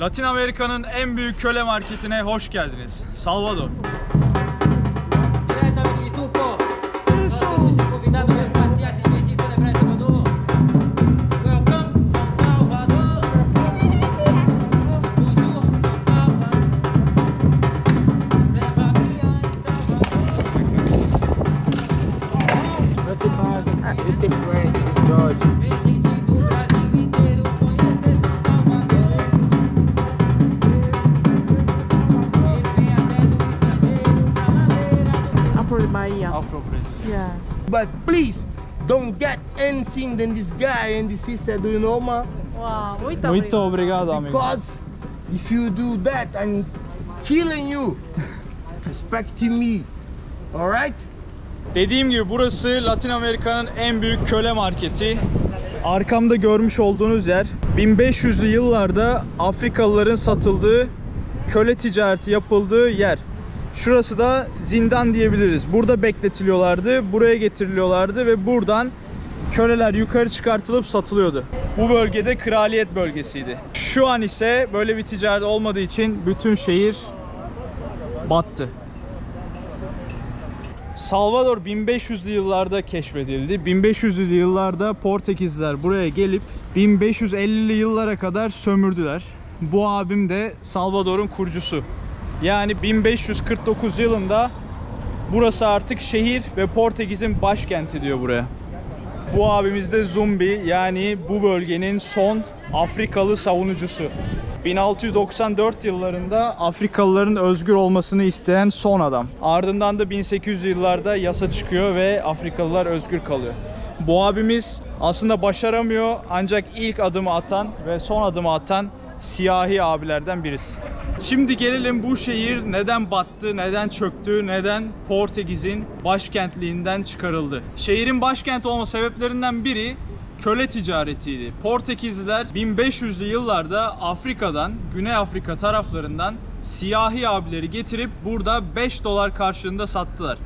Latin Amerika'nın en büyük köle marketine hoş geldiniz. Salvador. Afro Brezilya. Yeah. But please don't get anything than this guy and this sister, do you know, ma? Wow, muito Muito obrigado, amigo. Because if you do that, I'm killing you. Respecting me. Alright? Dediğim gibi burası Latin Amerika'nın en büyük köle marketi. Arkamda görmüş olduğunuz yer 1500'lü yıllarda Afrikalıların satıldığı, köle ticareti yapıldığı yer. Şurası da zindan diyebiliriz. Burada bekletiliyorlardı, buraya getiriliyorlardı ve buradan köleler yukarı çıkartılıp satılıyordu. Bu bölgede kraliyet bölgesiydi. Şu an ise böyle bir ticaret olmadığı için bütün şehir battı. Salvador 1500'lü yıllarda keşfedildi. 1500'lü yıllarda Portekizliler buraya gelip 1550'li yıllara kadar sömürdüler. Bu abim de Salvador'un kurucusu. Yani 1549 yılında burası artık şehir ve Portekiz'in başkenti diyor buraya. Bu abimiz de Zumbi, yani bu bölgenin son Afrikalı savunucusu. 1694 yıllarında Afrikalıların özgür olmasını isteyen son adam. Ardından da 1800'lü yıllarda yasa çıkıyor ve Afrikalılar özgür kalıyor. Bu abimiz aslında başaramıyor, ancak ilk adımı atan ve son adımı atan siyahi abilerden birisi. Şimdi gelelim bu şehir neden battı, neden çöktü, neden Portekiz'in başkentliğinden çıkarıldı. Şehrin başkent olma sebeplerinden biri köle ticaretiydi. Portekizliler 1500'lü yıllarda Afrika'dan, Güney Afrika taraflarından siyahi abileri getirip burada 5 dolar karşılığında sattılar.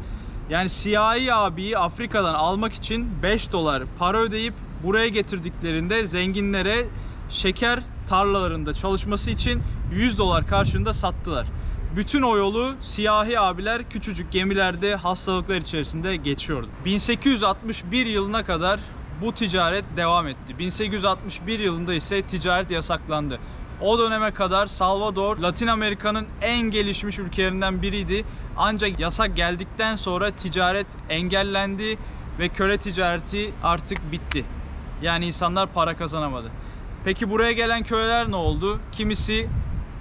Yani siyahi abiyi Afrika'dan almak için 5 dolar para ödeyip buraya getirdiklerinde zenginlere şeker tarlalarında çalışması için 100 dolar karşılığında sattılar. Bütün o yolu siyahi abiler küçücük gemilerde hastalıklar içerisinde geçiyordu. 1861 yılına kadar bu ticaret devam etti. 1861 yılında ise ticaret yasaklandı. O döneme kadar Salvador, Latin Amerika'nın en gelişmiş ülkelerinden biriydi. Ancak yasak geldikten sonra ticaret engellendi ve köle ticareti artık bitti. Yani insanlar para kazanamadı. Peki buraya gelen köleler ne oldu? Kimisi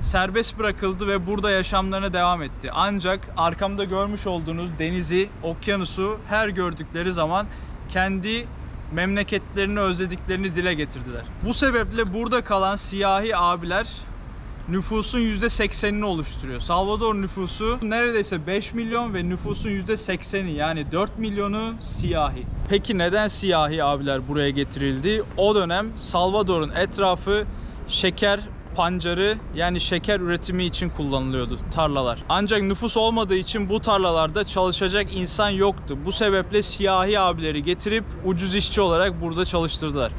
serbest bırakıldı ve burada yaşamlarına devam etti. Ancak arkamda görmüş olduğunuz denizi, okyanusu her gördükleri zaman kendi memleketlerini özlediklerini dile getirdiler. Bu sebeple burada kalan siyahi abiler nüfusun %80'ini oluşturuyor. Salvador nüfusu neredeyse 5 milyon ve nüfusun %80'i, yani 4 milyonu siyahi. Peki neden siyahi abiler buraya getirildi? O dönem Salvador'un etrafı şeker pancarı, yani şeker üretimi için kullanılıyordu tarlalar. Ancak nüfus olmadığı için bu tarlalarda çalışacak insan yoktu. Bu sebeple siyahi abileri getirip ucuz işçi olarak burada çalıştırdılar.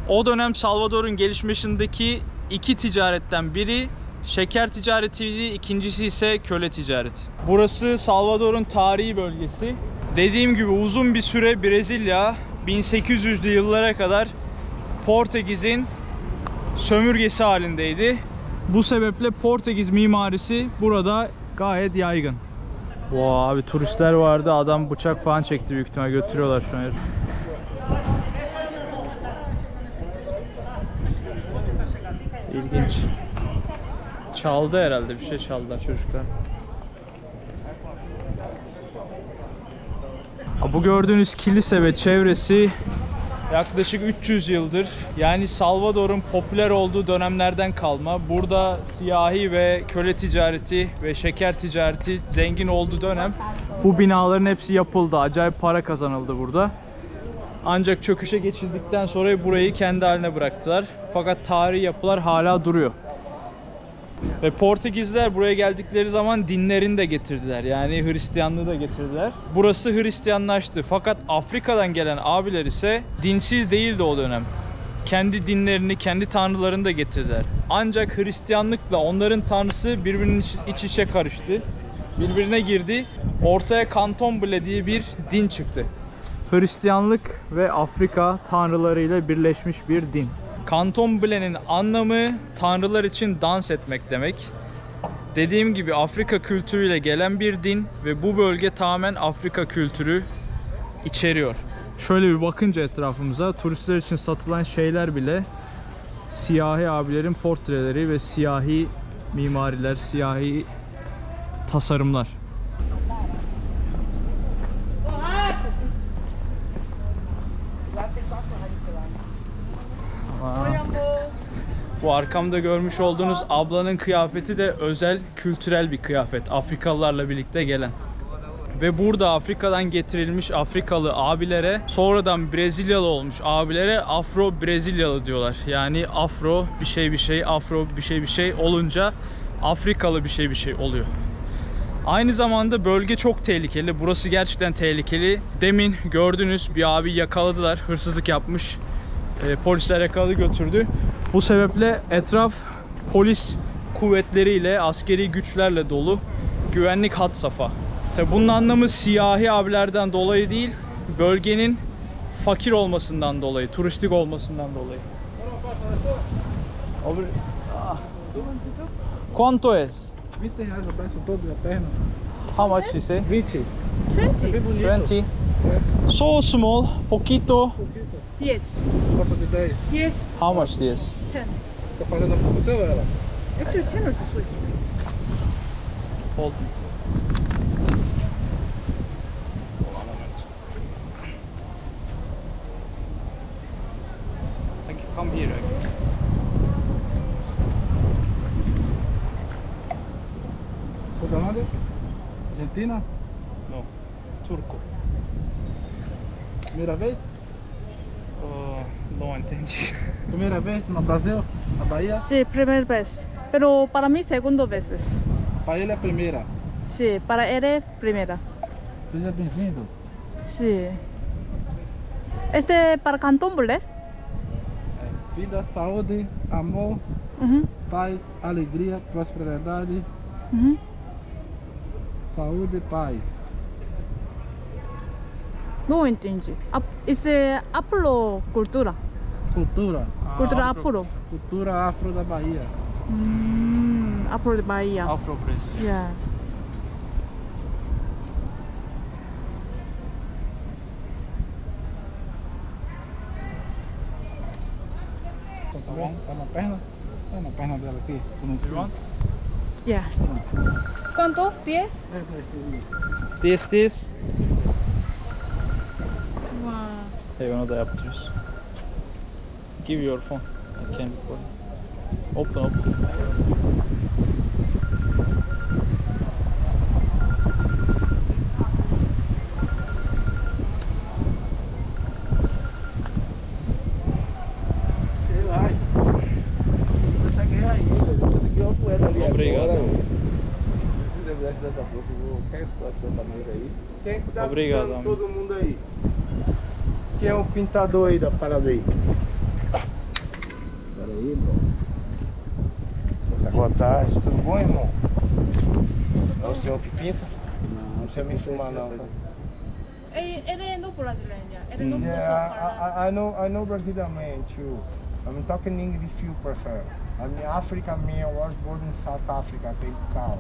O dönem Salvador'un gelişmesindeki iki ticaretten biri şeker ticaretiydi, ikincisi ise köle ticareti. Burası Salvador'un tarihi bölgesi. Dediğim gibi uzun bir süre Brezilya 1800'lü yıllara kadar Portekiz'in sömürgesi halindeydi. Bu sebeple Portekiz mimarisi burada gayet yaygın. Wow, abi turistler vardı, adam bıçak falan çekti, büyük ihtimal götürüyorlar şu an herif. İlginç. Çaldı herhalde, bir şey çaldılar çocuklar. Bu gördüğünüz kilise ve çevresi yaklaşık 300 yıldır, yani Salvador'un popüler olduğu dönemlerden kalma. Burada siyahi ve köle ticareti ve şeker ticareti zengin olduğu dönem bu binaların hepsi yapıldı. Acayip para kazanıldı burada. Ancak çöküşe geçildikten sonra burayı kendi haline bıraktılar. Fakat tarihi yapılar hala duruyor. Ve Portekizler buraya geldikleri zaman dinlerini de getirdiler. Yani Hristiyanlığı da getirdiler. Burası Hristiyanlaştı. Fakat Afrika'dan gelen abiler ise dinsiz değildi o dönem. kendi dinlerini, kendi tanrılarını da getirdiler. Ancak Hristiyanlıkla onların tanrısı birbirinin iç içe karıştı. Birbirine girdi. Ortaya Candomblé diye bir din çıktı. Hristiyanlık ve Afrika tanrılarıyla birleşmiş bir din. Candomblé'nin anlamı tanrılar için dans etmek demek. Dediğim gibi Afrika kültürüyle gelen bir din ve bu bölge tamamen Afrika kültürü içeriyor. Şöyle bir bakınca etrafımıza turistler için satılan şeyler bile siyahi abilerin portreleri ve siyahi mimariler, siyahi tasarımlar. Bu arkamda görmüş olduğunuz ablanın kıyafeti de özel kültürel bir kıyafet. Afrikalılarla birlikte gelen. Ve burada Afrika'dan getirilmiş Afrikalı abilere, sonradan Brezilyalı olmuş abilere Afro Brezilyalı diyorlar. Yani Afro bir şey, Afro bir şey olunca Afrikalı bir şey oluyor. Aynı zamanda bölge çok tehlikeli. Burası gerçekten tehlikeli. Demin gördünüz, bir abi yakaladılar. Hırsızlık yapmış. Polisler yakaladı, götürdü. Bu sebeple etraf polis kuvvetleriyle, askeri güçlerle dolu. Güvenlik had safha. Tabi bunun anlamı siyahi abilerden dolayı değil, bölgenin fakir olmasından dolayı, turistik olmasından dolayı. Quanto es? 20 reais o preço todo da perna. How much you say? 20. 20? É bem bonito. 20. So small, poquito. Yes. Passa de 10. Yes. How much this? 10. Tá fazendo a promoção ela? Actually, 10 is the sweetest price. Hold. Come here. Sou da onde? Argentina? No. Turco. Primeira vez? No entendi. Primeira vez no Brasil? Na Bahia? Sí, primera vez. Pero para mí, segundo veces. Para ele é a primeira. Sí, para él, primera. Seja bem-vindo. Sí. Este para Candomblé. Vida, saúde, amor, Ujú, paz, alegria, prosperidade, ujú. saúde e paz. No entendi. Esse afro cultura. Cultura. Cultura Afro. afro. Cultura afro da Bahia. Afro de Bahia. Afro Brezilya. Yeah. Tá bom? Tá na perna? Tá na perna dela aqui. Yeah. ¿Cuánto? 10? This. Wow. Hey, onu da yaptırıyoruz. Give your phone. I can record. Open. Obrigado. Quem que tá Obrigado, pintando amigo. todo mundo aí? Quem é o pintador aí da parada aí? Pera aí, irmão. Boa tarde, tudo bom, irmão? É o senhor que pinta? Não precisa me filmar não, tá? Ele no brasileño. Ele no Yeah, I know Brazilian man too. I'm talking English if you prefer. I'm African man, was born in South Africa, Cape Town.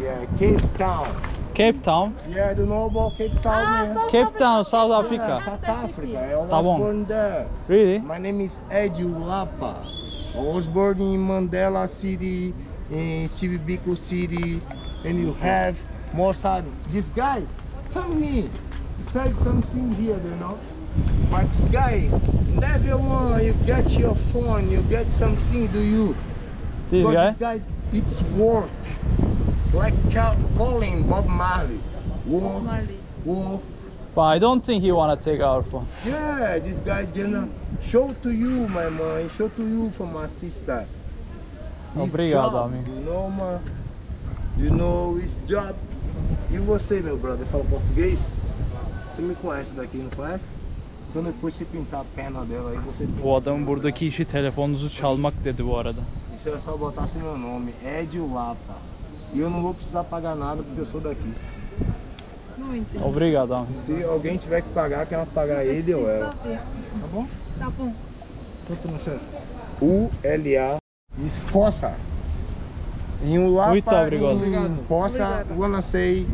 Yeah, Cape Town. Cape Town. Yeah, do you know about Cape Town, man? Cape Town, South Yeah, Africa. South Africa. I was Tá bom. born there. Really? My name is Eddie Lapa. I was born in Mandela City, in Steve Biko City, and you have Mossad. This guy, come here. He said something here, you know. But this guy, never one, you get your phone, you get something, do you? This Because guy? This guy, it's work. Like calling Bob Marley. Work, work. But I don't think he wanna take our phone. Yeah, this guy Jenna show to you, my man. Show to you from my sister. His Obrigado, job, amigo. You know, man. You know his job. E você, meu brother, fala português? Você me conhece daqui, não conhece? Então depois você pintar a perna dela aí, você pinta. Bu adamın buradaki işi telefonunuzu çalmak dedi bu arada. Isso é só botar assim meu nome, Edio Lapa. E eu não vou precisar pagar nada porque eu sou daqui. Não entendi. Obrigado amigo. Se alguém tiver que pagar, quem vai pagar ele ou ela. Tá bom? Tá bom. Quanto no chefe? ULA Escoça. Em um Lapa, Muito obrigado. em Coça, wanna say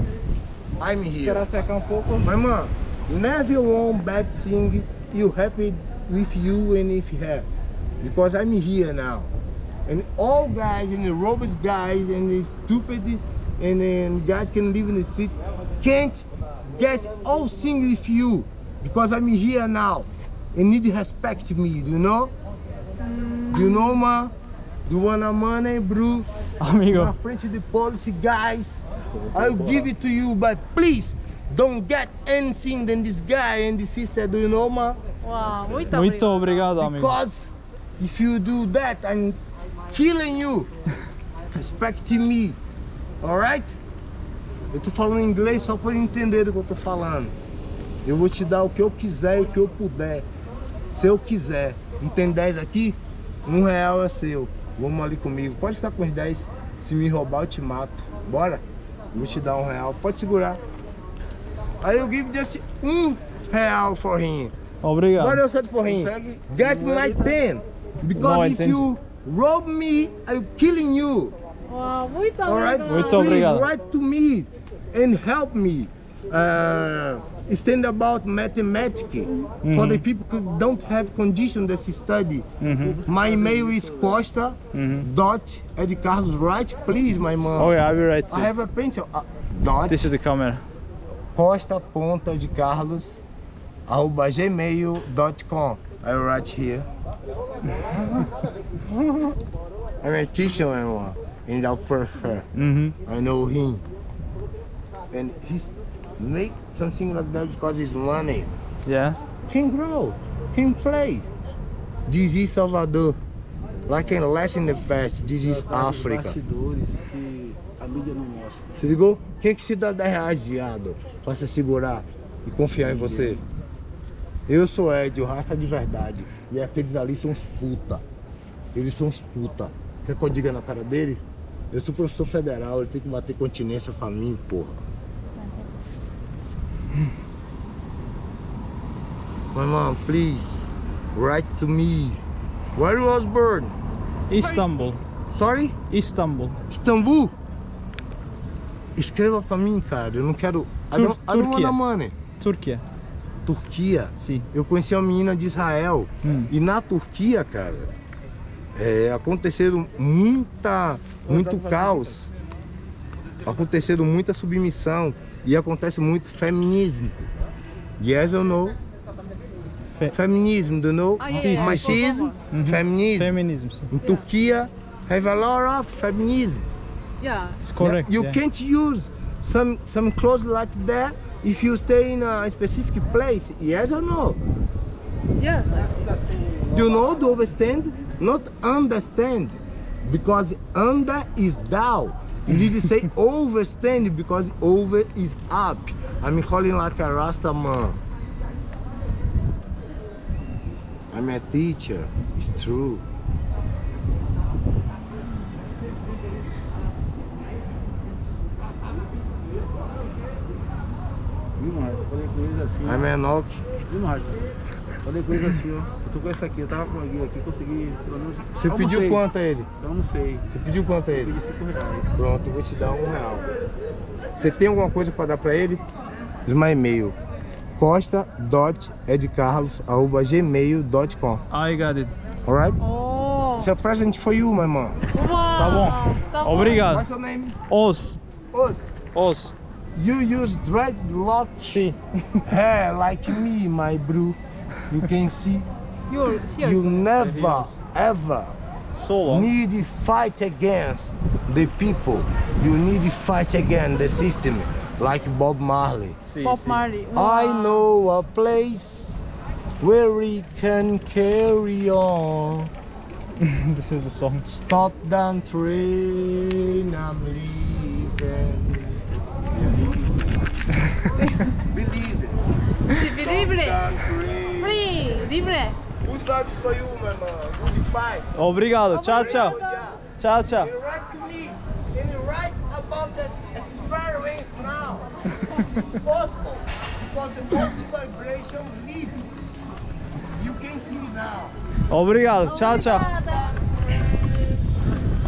I'm here. Esperar secar um pouco. My mom, never one bad thing you happy with you and if her. Because I'm here now. And all guys and the robots guys and the stupid and then guys can live in the streets can't get all things with you. Because I'm here now. And need to respect me, do you know? Do you know, ma? Do you want money, bro? Amigo. My friend to the policy guys, I'll give it to you, but please don't get anything than this guy and this sister. Do you know, ma? Uau, muito Muito obrigado. obrigado amigo. Because if you do that, I'm killing you. Respect me, alright? Eu tô falando inglês só para entender o que eu tô falando. Eu vou te dar o que eu quiser e o que eu puder. Se eu quiser. Não tem 10 aqui? R$1 é seu. Vamos ali comigo. Pode ficar com os 10. Se me roubar, eu te mato. Bora? Eu vou te dar R$1. Pode segurar. Aí eu give just R$1 for him. Obrigado. What else for him? Get my 10. Because No, if you rob me, I'm killing you. Uau, muito Alright? obrigado. Muito Please obrigado. write to me and help me. Stand about mathematics for the people who don't have condition to study. My email is costa.edcarlos. Right? Please, my mom. Oh yeah, I'll be right I too. have a pencil. Dot This is the camera. costa.decarlos@gmail.com. I write here. I'm a teacher, my mom, in the professor. I know him, and he make something like that because it's money. Yeah. Can grow, can play. This is Salvador, like in less in the past. This is África. Bastidores que a mídia não mostra. Se ligou? Quem que te dá R$10, viado? Pra você segurar e confiar em você? Eu sou Ed, o rasta de verdade. E aqueles ali são os puta. Eles são os puta. Quer que eu diga na cara dele? Eu sou professor federal, ele tem que bater continência pra mim, porra. My mom, please, write to me. Where you was born? İstanbul. Sorry? İstanbul. Istambul? Escreva pra mim, cara. Eu não quero. I don't Turquia. want money. Türkiye. Turquia. Sim. Eu conheci uma menina de Israel. E na Turquia, cara, aconteceram muito caos. Aconteceram muita submissão. E acontece muito feminismo. Yes or no? Feminismo, do you know? Ah, yeah, yeah. Machismo, feminismo. Feminism. Sim. In Turquia, have a lot of feminism. Yeah. It's correct. You yeah. can't use some clothes like that if you stay in a specific place. Yes or no? Yes. Do you know to understand? Not understand, because under is down. You need to say overstand because over is up. I'm calling like a Rasta man. I'm a teacher. It's true. Viu, Marco? Falei com eles assim. I'm a knock. Viu, Marco? Falei com eles assim, ó. Eu tô com essa aqui, eu tava com a guia aqui, consegui pelo menos. Você pediu quanto a ele? Eu não sei. Você pediu quanto a Eu ele? pedi R$5. Pronto, eu vou te dar R$1. Você tem alguma coisa para dar para ele? Diz my e-mail. costa.edcarlos@gmail.com. I got it. Alright? Oh. It's a present for you, my mom. Uau. Tá bom. Tá bom. Obrigado. What's your name? Oz. Oz. Oz. You use dreadlock Sim. hair like me, my bro. You can see. You're here. You never, ever So long. need to fight against the people. You need to fight against the system, like Bob Marley. Sim, Bob sim. Marley. I know a place where we can carry on. This is the song. Stop that train, I'm leaving. Believe it. Se livre. That train. Free. Libre. Good vibes for you, my man. Good vibes. Obrigado. Tchau, tchau. Tchau, tchau. You write to me and you write about that experience now. It's possible because the positive vibration leave. You can see now. Obrigado. Tchau, tchau.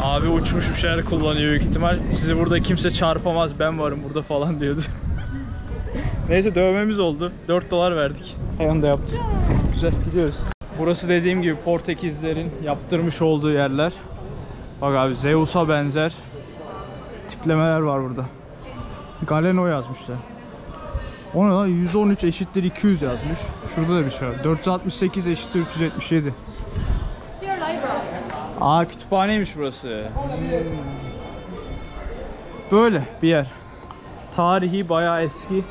Abi uçmuş bir şeyler kullanıyor büyük ihtimal. Sizi burada kimse çarpamaz, ben varım burada falan diyordu. Neyse dövmemiz oldu. 4 dolar verdik. Ayağını da yaptı. Güzel, gidiyoruz. Burası dediğim gibi Portekizlerin yaptırmış olduğu yerler. Bak abi Zeus'a benzer tiplemeler var burada. Galeno yazmışlar. O ne lan? 113 eşittir 200 yazmış. Şurada da bir şey var. 468 eşittir 377. Aa, kütüphaneymiş burası. Böyle bir yer. Tarihi, bayağı eski.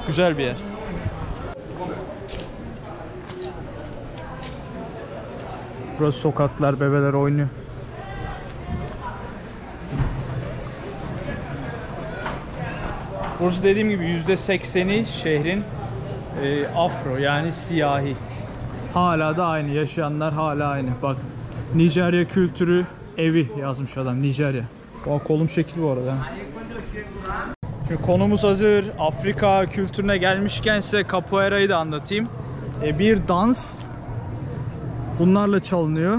Güzel bir yer. Burası sokaklar, bebeler oynuyor. Burası dediğim gibi %80'i şehrin afro, yani siyahi. Hala da aynı, yaşayanlar hala aynı. Bak, Nijerya kültürü evi yazmış adam, Nijerya. O kolum şekil bu arada. Şimdi konumuz hazır. Afrika kültürüne gelmişken size capoeira'yı da anlatayım. Bir dans. Bunlarla çalınıyor.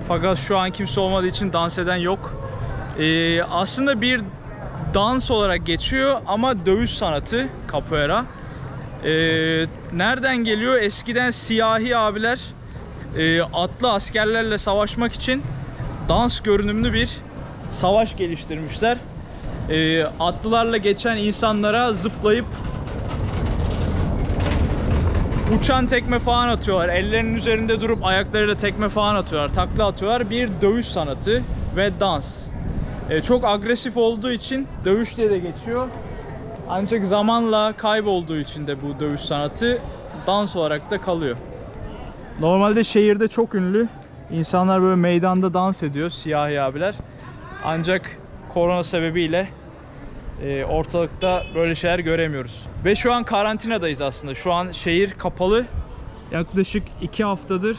Fakat şu an kimse olmadığı için dans eden yok. Aslında bir dans olarak geçiyor ama dövüş sanatı capoeira. Nereden geliyor? Eskiden siyahi abiler atlı askerlerle savaşmak için dans görünümlü bir savaş geliştirmişler. Atlılarla geçen insanlara zıplayıp uçan tekme falan atıyorlar. Ellerinin üzerinde durup ayaklarıyla tekme falan atıyorlar. Takla atıyorlar. Bir dövüş sanatı ve dans. Çok agresif olduğu için dövüş diye de geçiyor. Ancak zamanla kaybolduğu için de bu dövüş sanatı dans olarak da kalıyor. Normalde şehirde çok ünlü. İnsanlar böyle meydanda dans ediyor, siyahi abiler. Ancak korona sebebiyle ortalıkta böyle şeyler göremiyoruz. Ve şu an karantinadayız aslında. Şu an şehir kapalı. Yaklaşık 2 haftadır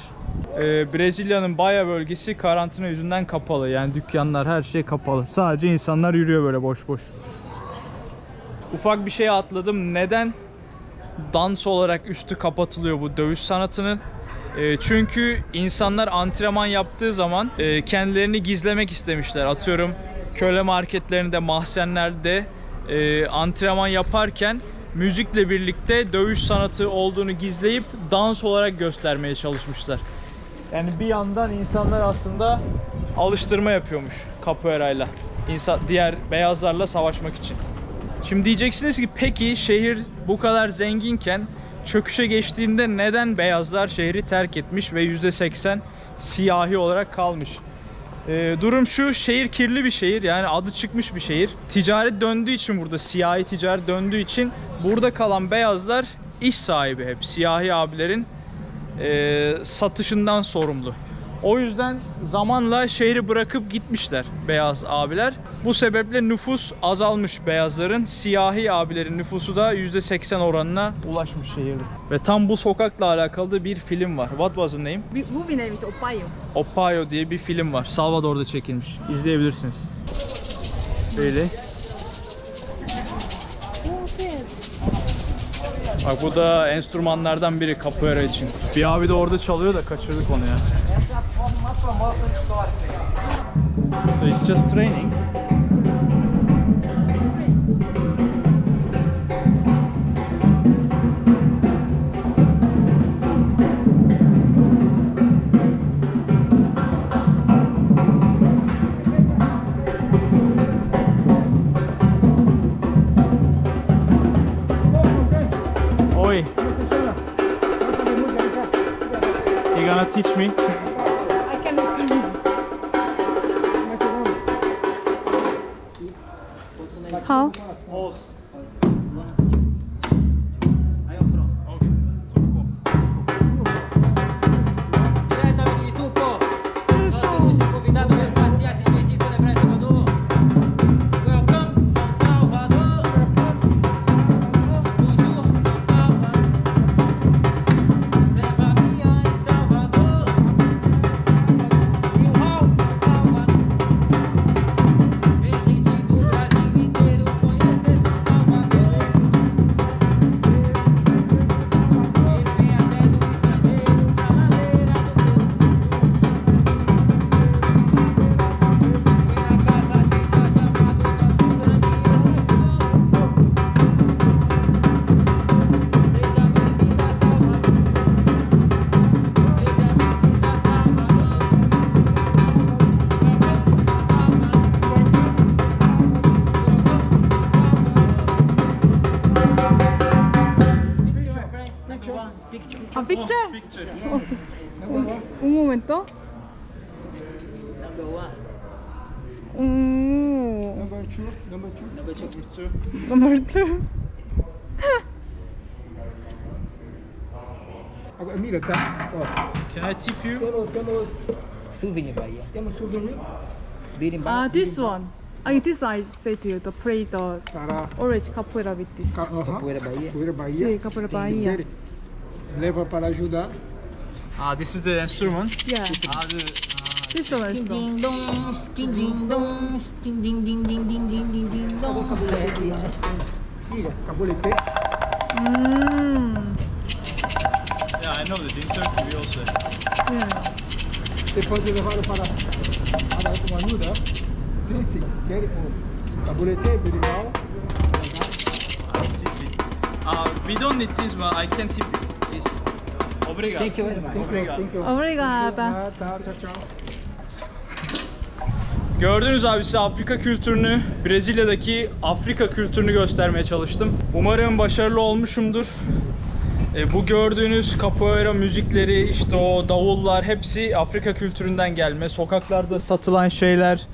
Brezilya'nın Bahia bölgesi karantina yüzünden kapalı. Yani dükkanlar, her şey kapalı. Sadece insanlar yürüyor böyle boş boş. Ufak bir şey atladım. Neden dans olarak üstü kapatılıyor bu dövüş sanatının? Çünkü insanlar antrenman yaptığı zaman kendilerini gizlemek istemişler. Atıyorum köle marketlerinde, mahzenlerde antrenman yaparken müzikle birlikte dövüş sanatı olduğunu gizleyip dans olarak göstermeye çalışmışlar. Yani bir yandan insanlar aslında alıştırma yapıyormuş capoeira'yla. Diğer beyazlarla savaşmak için. Şimdi diyeceksiniz ki peki şehir bu kadar zenginken çöküşe geçtiğinde neden beyazlar şehri terk etmiş ve %80 siyahi olarak kalmış? Durum şu, şehir kirli bir şehir, yani adı çıkmış bir şehir. Ticaret döndüğü için burada, siyahi ticaret döndüğü için burada kalan beyazlar iş sahibi hep. Siyahi abilerin satışından sorumlu. O yüzden zamanla şehri bırakıp gitmişler beyaz abiler. Bu sebeple nüfus azalmış beyazların. Siyahi abilerin nüfusu da %80 oranına ulaşmış şehirde. Ve tam bu sokakla alakalı da bir film var. What was the name? Movie name is Opayo. Opayo diye bir film var. Salvador'da çekilmiş. İzleyebilirsiniz. Böyle. Bak bu da enstrümanlardan biri capoeira için. Bir abi de orada çalıyor da kaçırdık onu ya. So it's just training. Oi. You gonna teach me? I cannot finish. How? Diretamente de Tuco. Nosso ilustre convidado veio passear sem registro de Brasil. Welcome, São Salvador. Un momento. Number one. Number two. Number two. Number two. Number two. Agora, mira, tá? Ó, Can I tip you? temos Souvenir Bahia. souvenir Ah, this one. This I say to you, the play the para orange capoeira with this. Capoeira Bahia. Capoeira Bahia. Sim, capoeira Bahia. Leva para ajudar. Ah, this is the instrument. Yeah, Ah, this one Ding also. ding dong, ding ding dong, ding ding ding ding ding ding ding ding dong. Mira, cabulete. yeah, I know that. In Turkey we also. Yeah. Você pode levar para uma ajuda. Sim, sim. Quer o cabulete, berimbau. We don't need this, but I can tip you. This. Obrigado. Thank you very much. Thank you. Obrigada. Tá, tchau, tchau. Gördünüz abi, size Afrika kültürünü, Brezilya'daki Afrika kültürünü göstermeye çalıştım. Umarım başarılı olmuşumdur. Bu gördüğünüz capoeira müzikleri, işte o davullar hepsi Afrika kültüründen gelme. Sokaklarda satılan şeyler,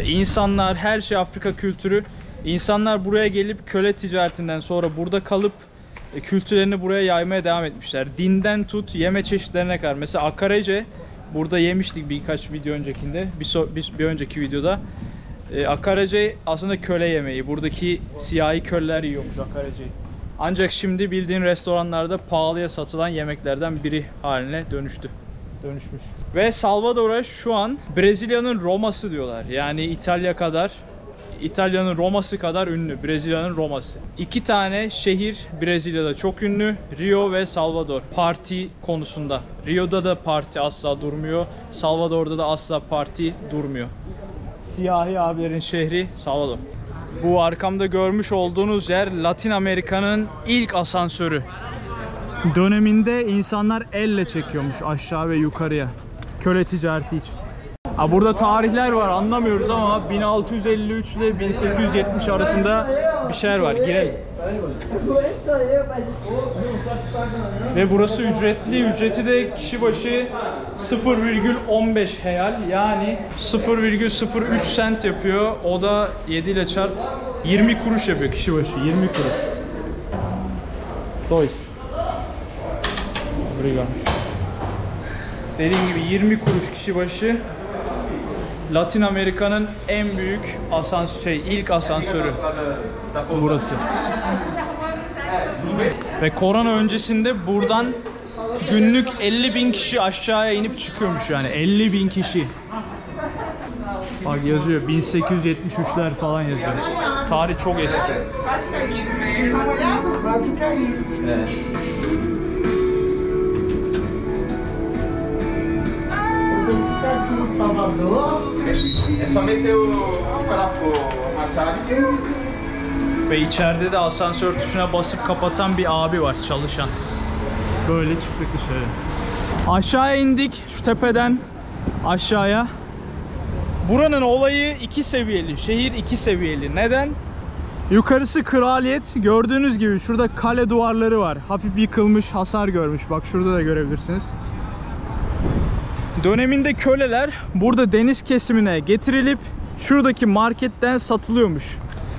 insanlar, her şey Afrika kültürü. İnsanlar buraya gelip köle ticaretinden sonra burada kalıp kültürlerini buraya yaymaya devam etmişler. Dinden tut yeme çeşitlerine kadar. Mesela akarece burada yemiştik birkaç video öncekinde. Bir önceki videoda. Akarece aslında köle yemeği. Buradaki siyahi köleler yiyormuş akareceyi. Ancak şimdi bildiğin restoranlarda pahalıya satılan yemeklerden biri haline dönüşmüş. Ve Salvador'a şu an Brezilya'nın Roma'sı diyorlar. Yani İtalya'nın Roma'sı kadar ünlü. Brezilya'nın Roma'sı. İki tane şehir Brezilya'da çok ünlü. Rio ve Salvador. Parti konusunda. Rio'da da parti asla durmuyor. Salvador'da da asla parti durmuyor. Siyahi abilerin şehri Salvador. Bu arkamda görmüş olduğunuz yer Latin Amerika'nın ilk asansörü. Döneminde insanlar elle çekiyormuş aşağı ve yukarıya. Köle ticareti için. Ha, burada tarihler var, anlamıyoruz ama 1653 ile 1870 arasında bir şeyler var. Girelim. Ve burası ücretli. Ücreti de kişi başı 0,15 heyal, yani 0,03 sent yapıyor. O da 7 ile çarp 20 kuruş yapıyor kişi başı. 20 kuruş. Dois. Obrigado. Dediğim gibi 20 kuruş kişi başı. Latin Amerika'nın en büyük ilk asansörü burası. Ve korona öncesinde buradan günlük 50.000 kişi aşağıya inip çıkıyormuş, yani 50.000 kişi. Bak yazıyor 1873'ler falan yazıyor. Tarih çok eski. Evet. Ve içeride de asansör tuşuna basıp kapatan bir abi var, çalışan. Böyle çıktık dışarı. Aşağıya indik, şu tepeden aşağıya. Buranın olayı 2 seviyeli. Şehir 2 seviyeli. Neden? Yukarısı kraliyet. Gördüğünüz gibi şurada kale duvarları var. Hafif yıkılmış, hasar görmüş. Bak şurada da görebilirsiniz. Döneminde köleler burada deniz kesimine getirilip şuradaki marketten satılıyormuş.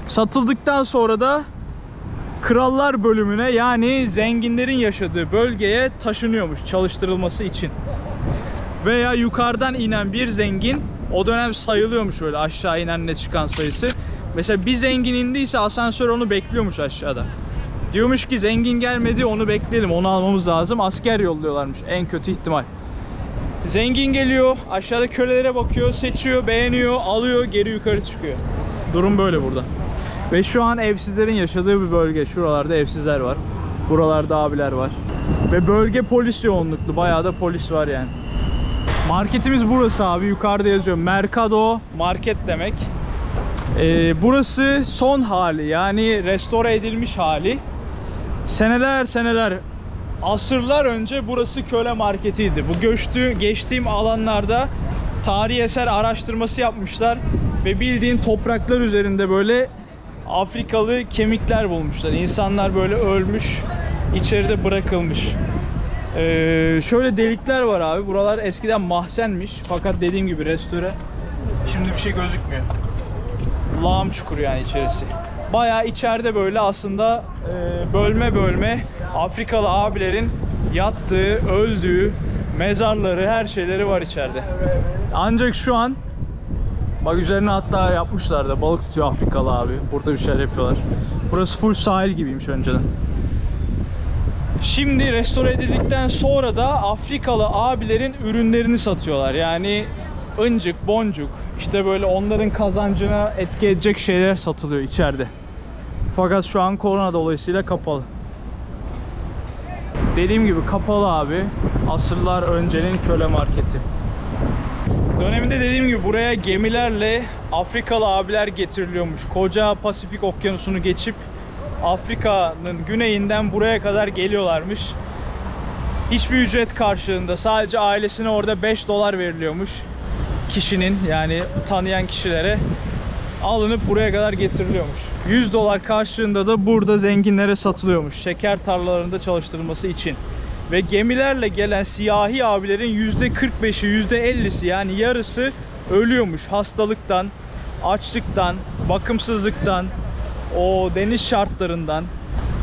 Satıldıktan sonra da krallar bölümüne, yani zenginlerin yaşadığı bölgeye taşınıyormuş çalıştırılması için. Veya yukarıdan inen bir zengin, o dönem sayılıyormuş böyle aşağı inenle çıkan sayısı. Mesela bir zengin indiyse asansör onu bekliyormuş aşağıda. Diyormuş ki zengin gelmedi, onu bekleyelim, onu almamız lazım. Asker yolluyorlarmış en kötü ihtimal. Zengin geliyor, aşağıda kölelere bakıyor, seçiyor, beğeniyor, alıyor, geri yukarı çıkıyor. Durum böyle burada. Ve şu an evsizlerin yaşadığı bir bölge. Şuralarda evsizler var. Buralarda abiler var. Ve bölge polis yoğunluklu. Bayağı da polis var yani. Marketimiz burası abi. Yukarıda yazıyor. Mercado market demek. Burası son hali. Yani restore edilmiş hali. Seneler, asırlar önce burası köle marketiydi. Bu geçtiğim alanlarda tarihi eser araştırması yapmışlar. Ve bildiğin topraklar üzerinde böyle Afrikalı kemikler bulmuşlar. İnsanlar böyle ölmüş, içeride bırakılmış. Şöyle delikler var abi. Buralar eskiden mahzenmiş. Fakat dediğim gibi restore. Şimdi bir şey gözükmüyor. Lağım çukuru yani içerisi. Bayağı içeride böyle aslında bölme bölme Afrikalı abilerin yattığı, öldüğü mezarları, her şeyleri var içeride. Ancak şu an bak üzerine hatta yapmışlar da balık tutuyor Afrikalı abi. Burada bir şeyler yapıyorlar. Burası full sahil gibiymiş önceden. Şimdi restore edildikten sonra da Afrikalı abilerin ürünlerini satıyorlar. Yani ıncık, boncuk, işte böyle onların kazancına etki edecek şeyler satılıyor içeride. Fakat şu an korona dolayısıyla kapalı. Dediğim gibi kapalı abi. Asırlar öncenin köle marketi. Döneminde dediğim gibi buraya gemilerle Afrikalı abiler getiriliyormuş. Koca Pasifik Okyanusu'nu geçip Afrika'nın güneyinden buraya kadar geliyorlarmış. Hiçbir ücret karşılığında, sadece ailesine orada 5 dolar veriliyormuş. Kişinin, yani tanıyan kişilere alınıp buraya kadar getiriliyormuş. 100 dolar karşılığında da burada zenginlere satılıyormuş. Şeker tarlalarında çalıştırılması için. Ve gemilerle gelen siyahi abilerin %45'i, %50'si yani yarısı ölüyormuş. Hastalıktan, açlıktan, bakımsızlıktan, o deniz şartlarından.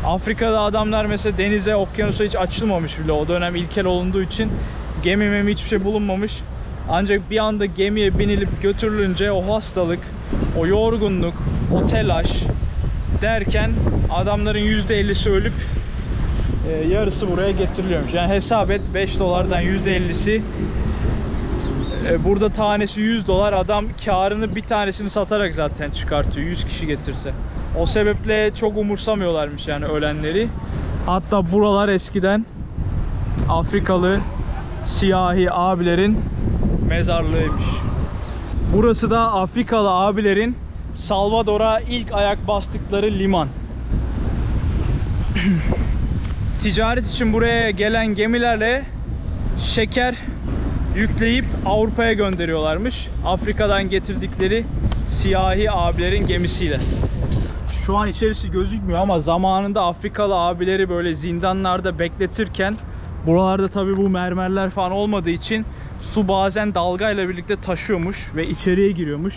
Afrika'da adamlar mesela denize, okyanusa hiç açılmamış bile. O dönem ilkel olunduğu için gemi hiçbir şey bulunmamış. Ancak bir anda gemiye binilip götürülünce o hastalık, o yorgunluk, o telaş derken adamların %50'si ölüp yarısı buraya getiriliyormuş. Yani hesap et, 5 dolardan %50'si burada tanesi 100 dolar, adam karını bir tanesini satarak zaten çıkartıyor 100 kişi getirse. O sebeple çok umursamıyorlarmış yani ölenleri. Hatta buralar eskiden Afrikalı siyahi abilerin mezarlığıymış. Burası da Afrikalı abilerin Salvador'a ilk ayak bastıkları liman. Ticaret için buraya gelen gemilerle şeker yükleyip Avrupa'ya gönderiyorlarmış. Afrika'dan getirdikleri siyahi abilerin gemisiyle. Şu an içerisi gözükmüyor ama zamanında Afrikalı abileri böyle zindanlarda bekletirken buralarda tabii bu mermerler falan olmadığı için su bazen dalgayla birlikte taşıyormuş ve içeriye giriyormuş.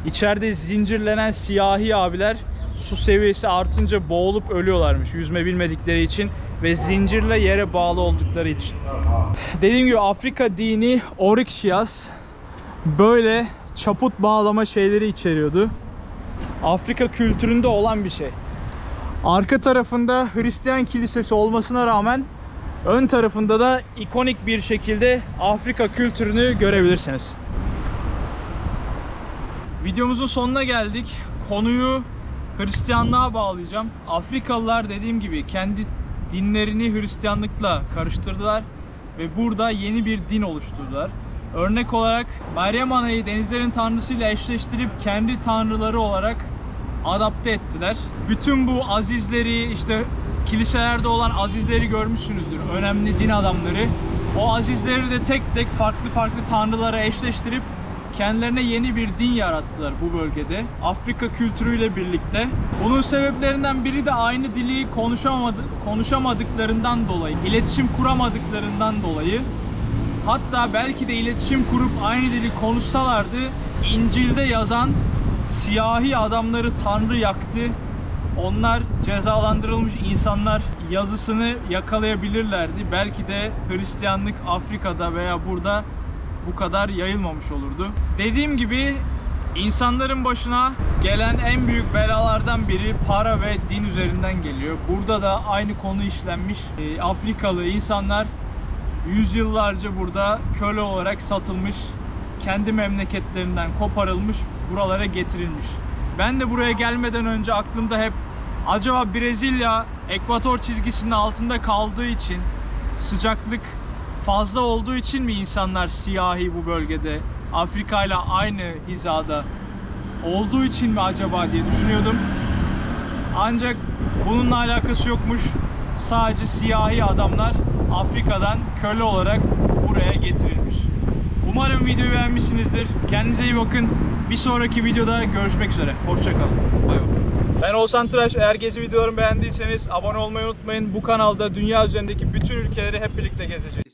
İçeride zincirlenen siyahi abiler su seviyesi artınca boğulup ölüyorlarmış yüzme bilmedikleri için ve zincirle yere bağlı oldukları için. Dediğim gibi Afrika dini Oryxias böyle çaput bağlama şeyleri içeriyordu. Afrika kültüründe olan bir şey. Arka tarafında Hristiyan kilisesi olmasına rağmen ön tarafında da ikonik bir şekilde Afrika kültürünü görebilirsiniz. Videomuzun sonuna geldik. Konuyu Hristiyanlığa bağlayacağım. Afrikalılar dediğim gibi kendi dinlerini Hristiyanlıkla karıştırdılar ve burada yeni bir din oluşturdular. Örnek olarak Meryem Ana'yı denizlerin tanrısıyla eşleştirip kendi tanrıları olarak adapte ettiler. Bütün bu azizleri, işte kiliselerde olan azizleri görmüşsünüzdür. Önemli din adamları. O azizleri de tek tek farklı tanrılara eşleştirip kendilerine yeni bir din yarattılar bu bölgede. Afrika kültürüyle birlikte. Bunun sebeplerinden biri de aynı dili konuşamadıklarından dolayı, iletişim kuramadıklarından dolayı. Hatta belki de iletişim kurup aynı dili konuşsalardı İncil'de yazan siyahi adamları Tanrı yaktı, onlar cezalandırılmış insanlar yazısını yakalayabilirlerdi. Belki de Hristiyanlık Afrika'da veya burada bu kadar yayılmamış olurdu. Dediğim gibi insanların başına gelen en büyük belalardan biri para ve din üzerinden geliyor. Burada da aynı konu işlenmiş. Afrikalı insanlar yüzyıllarca burada köle olarak satılmış, kendi memleketlerinden koparılmış, buralara getirilmiş. Ben de buraya gelmeden önce aklımda hep acaba Brezilya ekvator çizgisinin altında kaldığı için, sıcaklık fazla olduğu için mi insanlar siyahi bu bölgede, Afrika ile aynı hizada olduğu için mi acaba diye düşünüyordum. Ancak bununla alakası yokmuş. Sadece siyahi adamlar Afrika'dan köle olarak buraya getirilmiş. Umarım videoyu beğenmişsinizdir. Kendinize iyi bakın. Bir sonraki videoda görüşmek üzere. Hoşça kalın. Bay bay. Ben Oğuzhan Tıraş. Eğer gezi videolarımı beğendiyseniz abone olmayı unutmayın. Bu kanalda dünya üzerindeki bütün ülkeleri hep birlikte gezeceğiz.